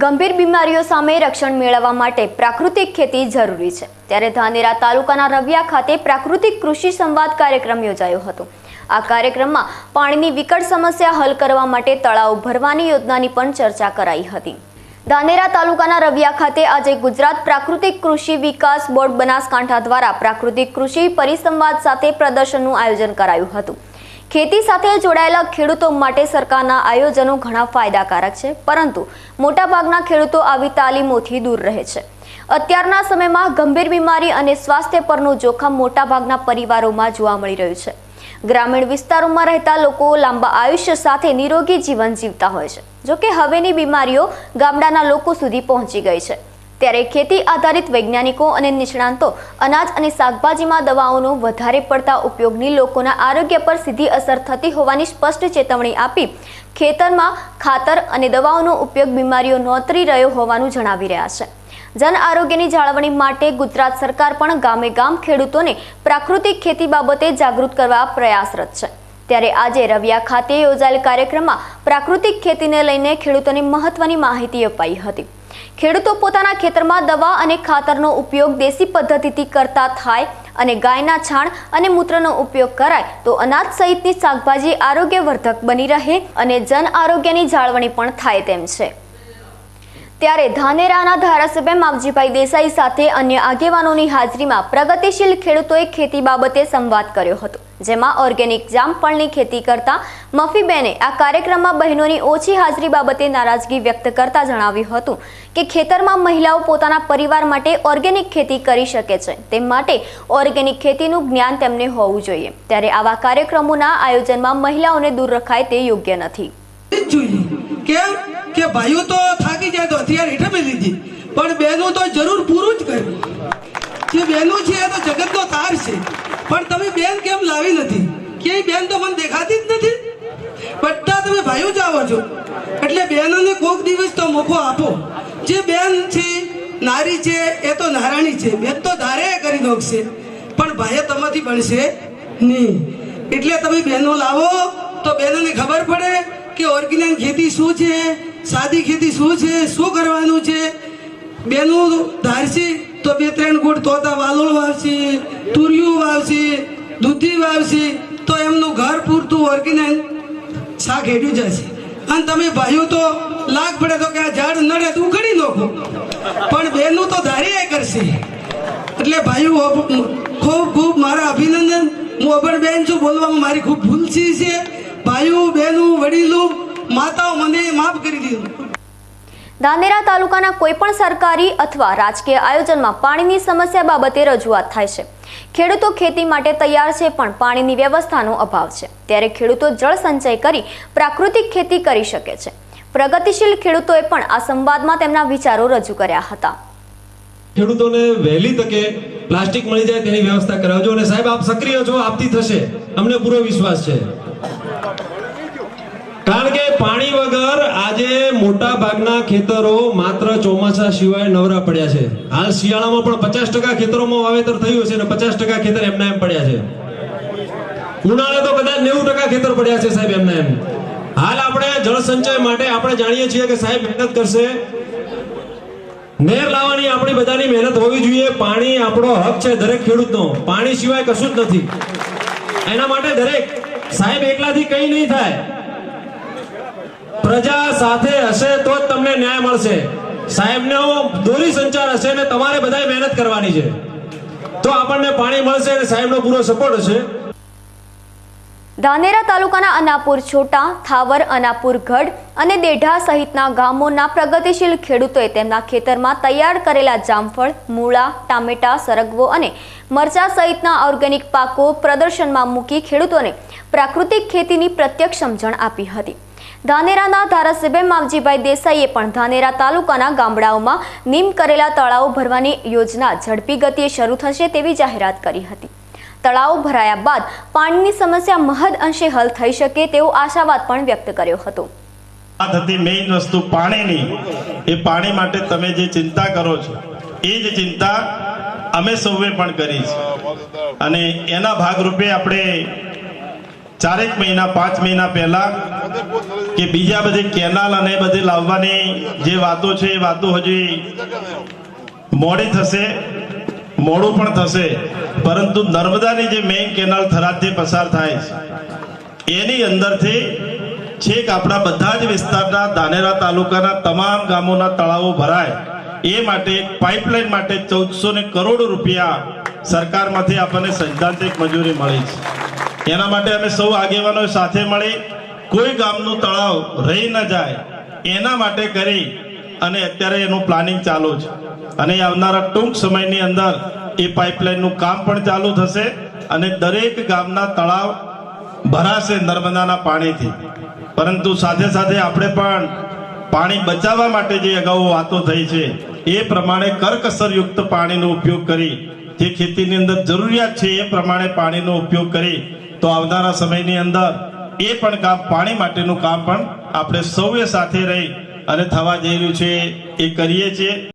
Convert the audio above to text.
ગંભીર બીમારીઓ સામે રક્ષણ મેળવવા માટે પ્રાકૃતિક ખેતી જરૂરી છે। ત્યારે ધાનેરા તાલુકાના રવિયા ખાતે પ્રાકૃતિક કૃષિ સંવાદ કાર્યક્રમ યોજાયો હતો। આ કાર્યક્રમમાં પાણીની વિકટ સમસ્યા હલ કરવા માટે તળાવ ભરવાની યોજનાની પણ ચર્ચા કરાઈ હતી। ધાનેરા તાલુકાના રવિયા ખાતે આજે ગુજરાત પ્રાકૃતિક કૃષિ વિકાસ બોર્ડ બનાસકાંઠા દ્વારા પ્રાકૃતિક કૃષિ પરિસંવાદ સાથે પ્રદર્શનનું આયોજન કરાયું હતું। ખેતી સાથે જોડાયેલા ખેડૂતો માટે સરકારના આયોજનો ઘણા ફાયદાકારક છે, પરંતુ મોટાભાગના ખેડૂતો આવી તાલીમોથી દૂર રહે છે। અત્યારના સમયમાં ગંભીર બીમારી અને સ્વાસ્થ્ય પરનું જોખમ મોટાભાગના પરિવારોમાં જોવા મળી રહ્યું છે। ગ્રામીણ વિસ્તારોમાં રહેતા લોકો લાંબા આયુષ્ય સાથે નિરોગી જીવન જીવતા હોય છે, જોકે હવેની બીમારીઓ ગામડાના લોકો સુધી પહોંચી ગઈ છે। ત્યારે ખેતી આધારિત વૈજ્ઞાનિકો અને નિષ્ણાંતો અનાજ અને શાકભાજીમાં દવાઓનો વધારે પડતા ઉપયોગની લોકોના આરોગ્ય પર સીધી અસર થતી હોવાની સ્પષ્ટ ચેતવણી આપી ખેતરમાં ખાતર અને દવાઓનો ઉપયોગ બીમારીઓ નોતરી રહ્યો હોવાનું જણાવી રહ્યા છે। જન આરોગ્યની જાળવણી માટે ગુજરાત સરકાર પણ ગામે ગામ ખેડૂતોને પ્રાકૃતિક ખેતી બાબતે જાગૃત કરવા પ્રયાસરત છે। ત્યારે આજે રવિયા ખાતે યોજાયેલ કાર્યક્રમમાં પ્રાકૃતિક ખેતીને લઈને ખેડૂતોને મહત્વની માહિતી અપાઈ હતી। ખેડૂતો પોતાના ખેતરમાં દવા અને ખાતરનો ઉપયોગ દેશી પદ્ધતિથી કરતા થાય અને ગાયના છાણ અને મૂત્રનો ઉપયોગ કરાય તો અનાજ સહિતની શાકભાજી આરોગ્યવર્ધક બની રહે અને જન આરોગ્યની જાળવણી પણ થાય તેમ છે। ત્યારે ધાનેરાના ધારાસભ્ય માવજીભાઈ દેસાઈ સાથે અન્ય આગેવાનોની હાજરીમાં પ્રગતિશીલ ખેડૂતોએ ખેતી બાબતે સંવાદ કર્યો હતો, જેમાં ઓર્ગેનિક જામફળની ખેતી કરતા મફીબેને આ કાર્યક્રમમાં બહેનોની ઓછી હાજરી બાબતે નારાજગી વ્યક્ત કરતા જણાવ્યું હતું કે ખેતરમાં મહિલાઓ પોતાના પરિવાર માટે ઓર્ગેનિક ખેતી કરી શકે છે, તે માટે ઓર્ગેનિક ખેતીનું જ્ઞાન તેમને હોવું જોઈએ। ત્યારે આવા કાર્યક્રમોના આયોજનમાં મહિલાઓને દૂર રખાય તે યોગ્ય નથી। કે ભાઈઓ તો થાકી જાય તો હથિયાર હેઠળ મેં લીધી, પણ બહેનો તો જરૂર પૂરું જ કર્યું। જે બહેનો છે એ તો જગતનો તાર છે, પણ તમે બેન કેમ લાવી નથી? કે બેન તો મને દેખાતી જ નથી। બધા તમે ભાઈઓ જ આવો છો, એટલે બહેનોને કોઈક દિવસ તો મોકો આપો। જે બેન છે નારી છે એ તો નારાયણી છે, બેન તો ધારે કરી નાખશે, પણ ભાઈ તમાથી બનશે નહીં। એટલે તમે બહેનો લાવો તો બહેનોને ખબર પડે કે ઓર્ગેનિક ખેતી શું છે, સાદી ખેતી શું છે, શું કરવાનું છે। બેનો ધારશે તો 2-3 ગુણ તોતા વાલોળ વાવશે, તુરિયું વાવશે, દૂધી વાવશે, તો એમનું ઘર પૂરતું ઓર્ગેનિક શાક હેડ્યું જશે। અને તમે ભાઈઓ તો લાગ પડે તો કે આ ઝાડ નડે તો ઉખડી નાખો, પણ બહેનો તો ધારી કરશે। એટલે ભાઈઓ ખૂબ ખૂબ મારા અભિનંદન। હું અભણ બેન છું, બોલવામાં મારી ખૂબ ભૂલ છે। ભાઈઓ બહેનો વડીલો માતાઓ મને માફ કરી દીધું। ધાનેરા તાલુકાના કોઈ પણ સરકારી અથવા રાજકીય આયોજનમાં પાણીની સમસ્યા બાબતે રજૂઆત થાય છે। ખેડૂતો ખેતી માટે તૈયાર છે, પણ પાણીની વ્યવસ્થાનો અભાવ છે। ત્યારે ખેડૂતો જળ સંચય કરી પ્રાકૃતિક ખેતી કરી શકે છે। પ્રગતિશીલ ખેડૂતોએ પણ આ સંવાદમાં તેમના વિચારો રજૂ કર્યા હતા। ખેડૂતોને વહેલી તકે પ્લાસ્ટિક મળી જાય તેની વ્યવસ્થા કરાવજો, અને સાહેબ આપ સક્રિય છો, આપતી થશે, અમને પૂરો વિશ્વાસ છે। કારણ કે પાણી વગર આજે મોટા ભાગના ખેતરો માત્ર ચોમાસા સિવાય નવરા પડ્યા છે। હાલ શિયાળામાં પણ 50% ખેતરોમાં વાવેતર થયું છે અને 50% ખેતર એમના એમ પડ્યા છે। ઉનાળે તો કદાચ 90% ખેતર પડ્યા છે સાહેબ એમના એમ। હાલ આપણે જળ સંચય માટે આપણે જાણીએ છીએ કે સાહેબ મહેનત કરશે, નહેર લાવવાની આપણી બધાની મહેનત હોવી જોઈએ। પાણી આપણો હક છે દરેક ખેડૂતનો, પાણી સિવાય કશું જ નથી। એના માટે દરેક સાહેબ એકલાથી કંઈ નહીં થાય, પ્રજા સાથે હશે તો જ તમને ન્યાય મળશે। સાહેબનો દોરી સંચાર હશે ને તમારે બધાએ મહેનત કરવાની છે, તો આપણને પાણી મળશે અને સાહેબનો પૂરો સપોર્ટ હશે। ધાનેરા તાલુકાના અનાપુર છોટા, થાવર, અનાપુર ગઢ અને દેઢા સહિતના ગામોના પ્રગતિશીલ ખેડૂતોએ તેમના ખેતરમાં તૈયાર કરેલા જામફળ, મૂળા, ટામેટા, સરગવો અને મરચા સહિતના ઓર્ગેનિક પાકો પ્રદર્શનમાં મૂકી ખેડૂતોને પ્રાકૃતિક ખેતીની પ્રત્યક્ષ સમજણ આપી હતી। ધાનેરાના ધારાસભ્ય માવજીભાઈ દેસાઈએ પણ ધાનેરા તાલુકાના ગામડાઓમાં નીમ કરેલા તળાવો ભરવાની યોજના ઝડપી ગતિએ શરૂ થશે તેવી જાહેરાત કરી હતી। તળાવો ભરાયા બાદ પાણીની સમસ્યા મહદ અંશે હલ થઈ શકે તેવો આશાવાદ પણ વ્યક્ત કર્યો હતો। આ થતી મેઇન વસ્તુ પાણીની, એ પાણી માટે તમે જે ચિંતા કરો છો એ જ ચિંતા અમે સૌએ પણ કરી છે, અને એના ભાગરૂપે આપણે 4 મહિના 5 મહિના પહેલા કે બીજા બધી કેનાલ અને બધી લાવવાની જે વાતો છે એ વાતો હજી મોડી થશે, મોડું પણ થશે, પરંતુ નર્મદાની જે મેઇન કેનાલ થરાદથી પસાર થાય છે એની અંદરથી છેક આપણા બધા જ વિસ્તારના ધાનેરા તાલુકાના તમામ ગામોના તળાવો ભરાય એ માટે પાઇપલાઇન માટે 1400 કરોડ રૂપિયા સરકારમાંથી આપણને સૈદ્ધાંતિક મંજૂરી મળી છે। એના માટે અમે સૌ આગેવાનો સાથે મળી કોઈ ગામનું તળાવ રહી ન જાય એના માટે કરી અને અત્યારે એનું પ્લાનિંગ ચાલુ છે અને આવનારા ટૂંક સમયની અંદર એ પાઇપલાઇનનું કામ પણ ચાલુ થશે અને દરેક ગામના તળાવ ભરાશે નર્મદાના પાણીથી। પરંતુ સાથે સાથે આપણે પણ પાણી બચાવવા માટે જે અગાઉ વાતો થઈ છે એ પ્રમાણે કરકસરયુક્ત પાણીનો ઉપયોગ કરી જે ખેતીની અંદર જરૂરિયાત છે એ પ્રમાણે પાણીનો ઉપયોગ કરી તો આવનારા સમયની અંદર એ પણ કામ પાણી માટેનું કામ પણ આપણે સૌએ સાથે રહી અને થવા જઈ રહ્યું છે એ કરીએ છીએ।